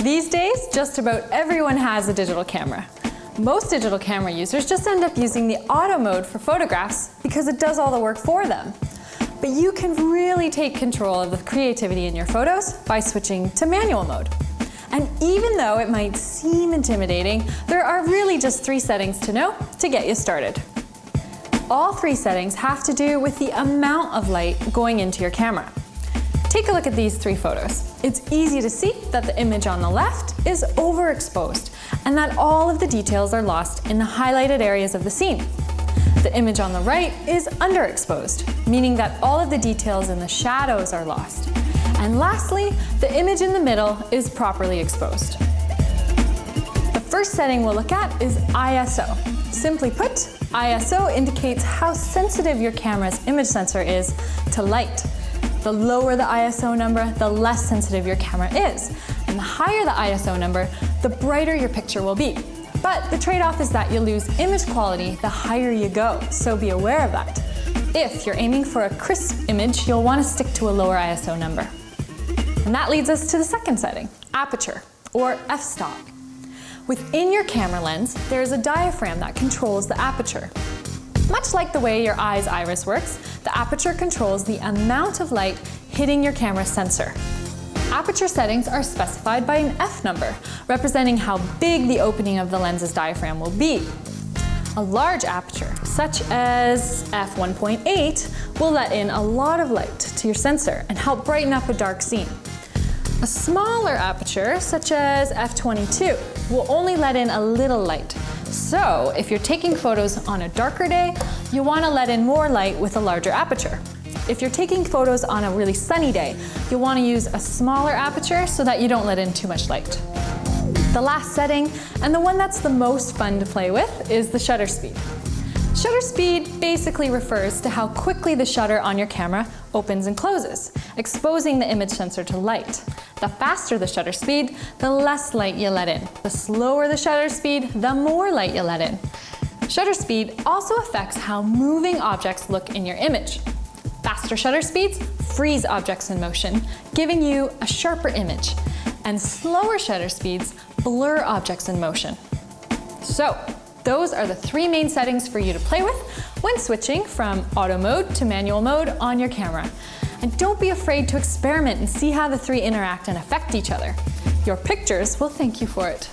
These days, just about everyone has a digital camera. Most digital camera users just end up using the auto mode for photographs because it does all the work for them. But you can really take control of the creativity in your photos by switching to manual mode. And even though it might seem intimidating, there are really just 3 settings to know to get you started. All 3 settings have to do with the amount of light going into your camera. Take a look at these 3 photos. It's easy to see that the image on the left is overexposed and that all of the details are lost in the highlighted areas of the scene. The image on the right is underexposed, meaning that all of the details in the shadows are lost. And lastly, the image in the middle is properly exposed. The first setting we'll look at is ISO. Simply put, ISO indicates how sensitive your camera's image sensor is to light. The lower the ISO number, the less sensitive your camera is. And the higher the ISO number, the brighter your picture will be. But the trade-off is that you lose image quality the higher you go, so be aware of that. If you're aiming for a crisp image, you'll want to stick to a lower ISO number. And that leads us to the second setting, aperture, or f-stop. Within your camera lens, there is a diaphragm that controls the aperture. Much like the way your eye's iris works, the aperture controls the amount of light hitting your camera sensor. Aperture settings are specified by an F number, representing how big the opening of the lens's diaphragm will be. A large aperture, such as f1.8, will let in a lot of light to your sensor and help brighten up a dark scene. A smaller aperture, such as f22, will only let in a little light. So, if you're taking photos on a darker day, you want to let in more light with a larger aperture. If you're taking photos on a really sunny day, you'll want to use a smaller aperture so that you don't let in too much light. The last setting, and the one that's the most fun to play with, is the shutter speed. Shutter speed basically refers to how quickly the shutter on your camera opens and closes, exposing the image sensor to light. The faster the shutter speed, the less light you let in. The slower the shutter speed, the more light you let in. Shutter speed also affects how moving objects look in your image. Faster shutter speeds freeze objects in motion, giving you a sharper image. And slower shutter speeds blur objects in motion. So, those are the 3 main settings for you to play with when switching from auto mode to manual mode on your camera. And don't be afraid to experiment and see how the 3 interact and affect each other. Your pictures will thank you for it.